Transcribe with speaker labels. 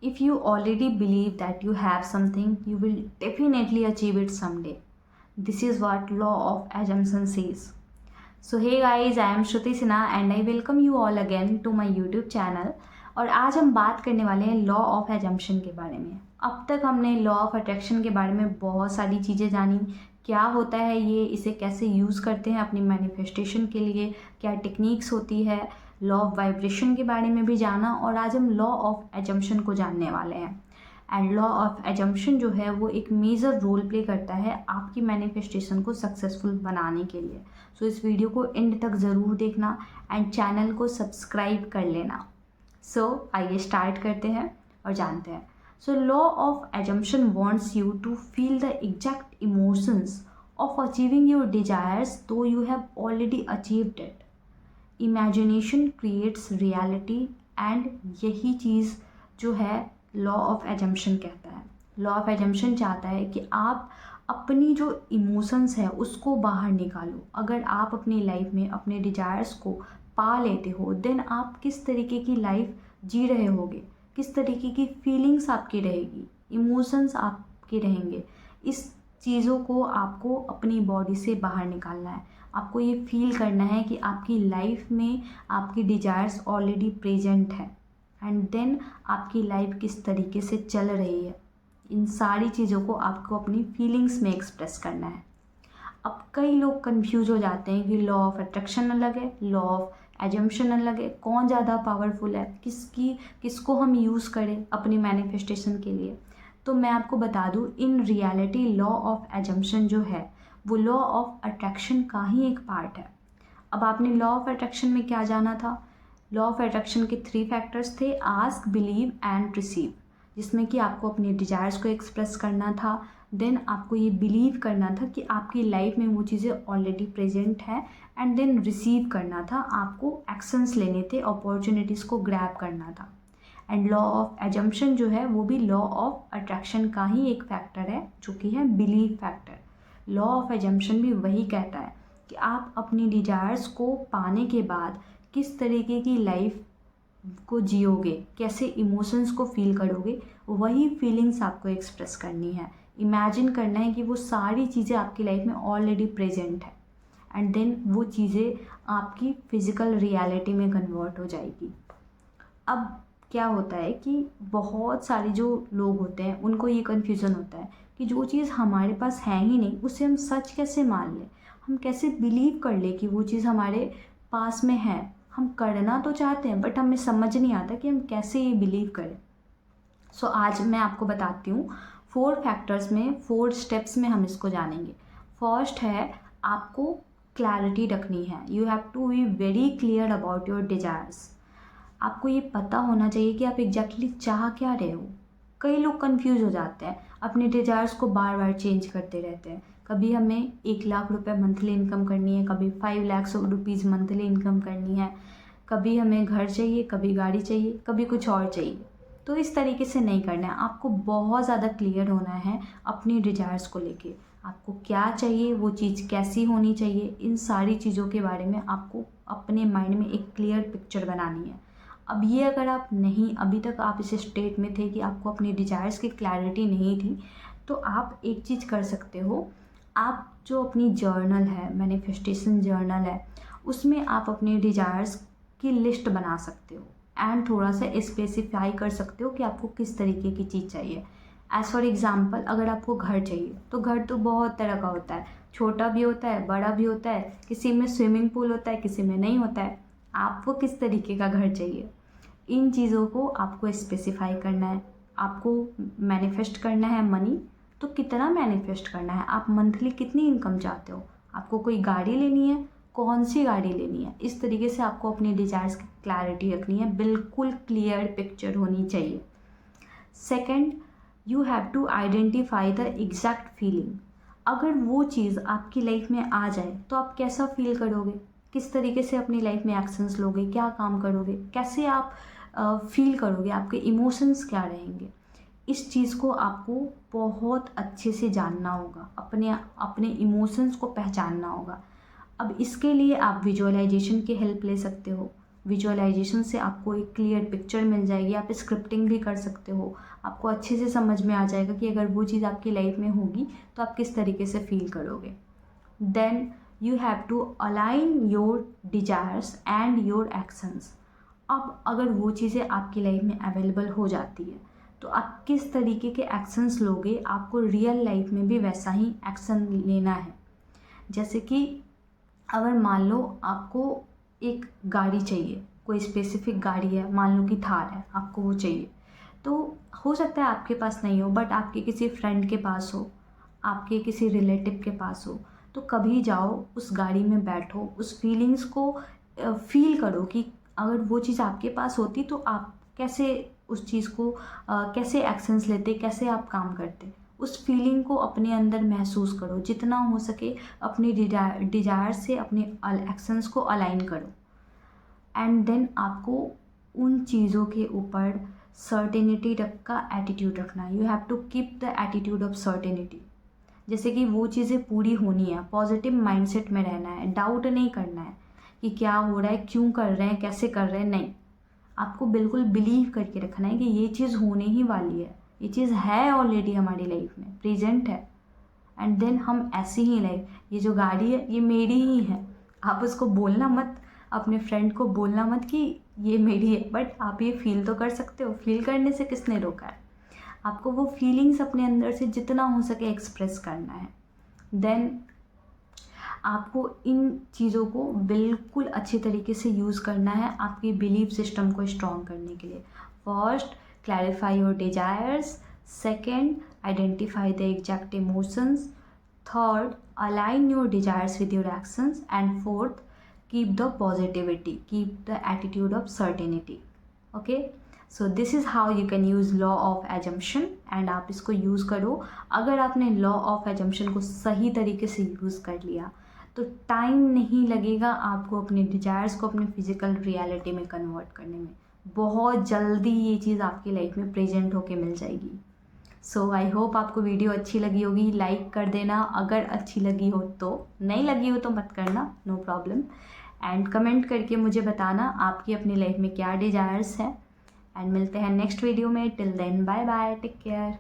Speaker 1: If you already believe that you have something, you will definitely achieve it someday. This is what law of assumption says. So hey guys, I am Shruti Sinha and I welcome you all again to my YouTube channel. और आज हम बात करने वाले हैं law of assumption के बारे में। अब तक हमने लॉ ऑफ अट्रैक्शन के बारे में बहुत सारी चीज़ें जानी, क्या होता है ये, इसे कैसे यूज़ करते हैं अपनी मैनिफेस्टेशन के लिए, क्या टेक्निक्स होती है, लॉ ऑफ वाइब्रेशन के बारे में भी जाना, और आज हम लॉ ऑफ एजम्पशन को जानने वाले हैं। एंड लॉ ऑफ एजम्पशन जो है वो एक मेजर रोल प्ले करता है आपकी मैनिफेस्टेशन को सक्सेसफुल बनाने के लिए। सो इस वीडियो को एंड तक ज़रूर देखना एंड चैनल को सब्सक्राइब कर लेना। सो आइए स्टार्ट करते हैं और जानते हैं। So law of assumption wants you to feel the exact emotions of achieving your desires though you have already achieved it. Imagination creates reality, and यही चीज़ जो है लॉ ऑफ एजम्पशन कहता है। लॉ ऑफ एजम्पशन चाहता है कि आप अपनी जो इमोशंस है उसको बाहर निकालो। अगर आप अपनी लाइफ में अपने डिजायर्स को पा लेते हो, देन आप किस तरीके की लाइफ जी रहे होगे, किस तरीके की फीलिंग्स आपकी रहेगी, इमोशंस आपके रहेंगे। इस चीज़ों को आपको अपनी बॉडी से बाहर निकालना है। आपको ये फील करना है कि आपकी लाइफ में आपकी डिजायर्स ऑलरेडी प्रेजेंट है, एंड देन आपकी लाइफ किस तरीके से चल रही है। इन सारी चीज़ों को आपको अपनी फीलिंग्स में एक्सप्रेस करना है। अब कई लोग कंफ्यूज हो जाते हैं कि लॉ ऑफ अट्रैक्शन अलग है, लॉ ऑफ एजम्पशन अलग है, कौन ज़्यादा पावरफुल है, किसको हम यूज़ करें अपनी मैनिफेस्टेशन के लिए। तो मैं आपको बता दूँ, in reality law of assumption जो है वो लॉ ऑफ अट्रैक्शन का ही एक पार्ट है। अब आपने लॉ ऑफ अट्रैक्शन में क्या जाना था? लॉ ऑफ अट्रैक्शन के 3 फैक्टर्स थे, आस्क, बिलीव एंड रिसीव, जिसमें कि आपको अपने डिजायर्स को एक्सप्रेस करना था। देन आपको ये बिलीव करना था कि आपकी लाइफ में वो चीज़ें ऑलरेडी प्रेजेंट हैं, एंड देन रिसीव करना था, आपको एक्शंस लेने थे, अपॉर्चुनिटीज़ को ग्रैब करना था। एंड लॉ ऑफ एजम्पशन जो है वो भी लॉ ऑफ अट्रैक्शन का ही एक फैक्टर है, जो कि है believe factor. Law of assumption भी वही कहता है कि आप अपनी डिजायर्स को पाने के बाद किस तरीके की लाइफ को जियोगे, कैसे इमोशंस को फील करोगे, वही फीलिंग्स आपको एक्सप्रेस करनी है। इमेजिन करना है कि वो सारी चीज़ें आपकी लाइफ में ऑलरेडी प्रेजेंट है, एंड देन वो चीज़ें आपकी फिज़िकल रियलिटी में कन्वर्ट हो जाएगी। अब क्या होता है कि बहुत सारे जो लोग होते हैं उनको ये कन्फ्यूज़न होता है कि जो चीज़ हमारे पास है ही नहीं उसे हम सच कैसे मान लें, हम कैसे बिलीव कर ले कि वो चीज़ हमारे पास में है। हम करना तो चाहते हैं बट हमें समझ नहीं आता कि हम कैसे ये बिलीव करें। सो आज मैं आपको बताती हूँ 4 फैक्टर्स में, 4 स्टेप्स में हम इसको जानेंगे। फर्स्ट है, आपको क्लैरिटी रखनी है। You have to be very clear about your desires. आपको ये पता होना चाहिए कि आप एग्जैक्टली चाह क्या रहे हो। कई लोग कंफ्यूज हो जाते हैं, अपने डिजायर्स को बार बार चेंज करते रहते हैं। कभी हमें 1 लाख रुपए मंथली इनकम करनी है, कभी 5 लाख रुपीज़ मंथली इनकम करनी है, कभी हमें घर चाहिए, कभी गाड़ी चाहिए, कभी कुछ और चाहिए। तो इस तरीके से नहीं करना है। आपको बहुत ज़्यादा क्लियर होना है अपनी डिजायर्स को लेके। आपको क्या चाहिए, वो चीज़ कैसी होनी चाहिए, इन सारी चीज़ों के बारे में आपको अपने माइंड में एक क्लियर पिक्चर बनानी है। अब ये अगर आप नहीं, अभी तक आप इस स्टेट में थे कि आपको अपनी डिजायर्स की क्लैरिटी नहीं थी, तो आप एक चीज़ कर सकते हो। आप जो अपनी जर्नल है, मैनिफेस्टेशन जर्नल है, उसमें आप अपने डिजायर्स की लिस्ट बना सकते हो, एंड थोड़ा सा स्पेसिफाई कर सकते हो कि आपको किस तरीके की चीज़ चाहिए। एज़ फॉर एग्ज़ाम्पल, अगर आपको घर चाहिए तो घर तो बहुत तरह का होता है, छोटा भी होता है, बड़ा भी होता है, किसी में स्विमिंग पूल होता है, किसी में नहीं होता है। आपको किस तरीके का घर चाहिए, इन चीज़ों को आपको स्पेसिफाई करना है। आपको मैनिफेस्ट करना है मनी, तो कितना मैनिफेस्ट करना है, आप मंथली कितनी इनकम चाहते हो, आपको कोई गाड़ी लेनी है, कौन सी गाड़ी लेनी है। इस तरीके से आपको अपनी डिजायर्स की क्लैरिटी रखनी है, बिल्कुल क्लियर पिक्चर होनी चाहिए। Second, you have to identify the exact feeling. अगर वो चीज़ आपकी लाइफ में आ जाए तो आप कैसा फील करोगे, किस तरीके से अपनी लाइफ में एक्शंस लोगे, क्या काम करोगे, कैसे आप फील करोगे, आपके इमोशंस क्या रहेंगे। इस चीज़ को आपको बहुत अच्छे से जानना होगा, अपने इमोशंस को पहचानना होगा। अब इसके लिए आप विजुअलाइजेशन की हेल्प ले सकते हो। विजुअलाइजेशन से आपको एक क्लियर पिक्चर मिल जाएगी। आप स्क्रिप्टिंग भी कर सकते हो, आपको अच्छे से समझ में आ जाएगा कि अगर वो चीज़ आपकी लाइफ में होगी तो आप किस तरीके से फील करोगे। Then you have to align your desires and your actions. अब अगर वो चीज़ें आपकी लाइफ में अवेलेबल हो जाती है तो आप किस तरीके के एक्शंस लोगे, आपको रियल लाइफ में भी वैसा ही एक्शन लेना है। जैसे कि अगर मान लो आपको एक गाड़ी चाहिए, कोई स्पेसिफिक गाड़ी है, मान लो कि थार है, आपको वो चाहिए, तो हो सकता है आपके पास नहीं हो बट आपके किसी फ्रेंड के पास हो, आपके किसी रिलेटिव के पास हो, तो कभी जाओ उस गाड़ी में बैठो, उस फीलिंग्स को फील करो कि अगर वो चीज़ आपके पास होती तो आप कैसे उस चीज़ को कैसे एक्शंस लेते, कैसे आप काम करते। उस फीलिंग को अपने अंदर महसूस करो, जितना हो सके अपनी डिजायर से अपने एक्शंस को अलाइन करो। एंड देन आपको उन चीज़ों के ऊपर सर्टेनिटी का एटीट्यूड रखना है। You have to keep the attitude of certainty. जैसे कि वो चीज़ें पूरी होनी है, पॉजिटिव माइंडसेट में रहना है, डाउट नहीं करना है कि क्या हो रहा है, क्यों कर रहे हैं, कैसे कर रहे हैं, नहीं। आपको बिल्कुल बिलीव करके रखना है कि ये चीज़ होने ही वाली है, ये चीज़ है ऑलरेडी हमारी लाइफ में, प्रेजेंट है। एंड देन हम ऐसी ही लाइफ, ये जो गाड़ी है ये मेरी ही है। आप उसको बोलना मत, अपने फ्रेंड को बोलना मत कि ये मेरी है, बट आप ये फील तो कर सकते हो। फील करने से किसने रोका है? आपको वो फीलिंग्स अपने अंदर से जितना हो सके एक्सप्रेस करना है। देन आपको इन चीज़ों को बिल्कुल अच्छे तरीके से यूज़ करना है आपकी बिलीफ सिस्टम को स्ट्रॉन्ग करने के लिए। First, clarify your desires. Second, identify the exact emotions. Third, align your desires with your actions. And fourth, keep the positivity, keep the attitude of certainty. Okay, so this is how you can use law of assumption. And आप इसको use करो। अगर आपने law of assumption को सही तरीके से use कर लिया तो टाइम नहीं लगेगा आपको अपने डिजायर्स को अपने फिजिकल रियलिटी में कन्वर्ट करने में। बहुत जल्दी ये चीज़ आपकी लाइफ में प्रेजेंट होके मिल जाएगी। सो आई होप आपको वीडियो अच्छी लगी होगी। लाइक कर देना अगर अच्छी लगी हो तो, नहीं लगी हो तो मत करना, नो प्रॉब्लम। एंड कमेंट करके मुझे बताना आपकी अपनी लाइफ में क्या डिजायर्स हैं। एंड मिलते हैं नेक्स्ट वीडियो में। Till then bye bye, take care.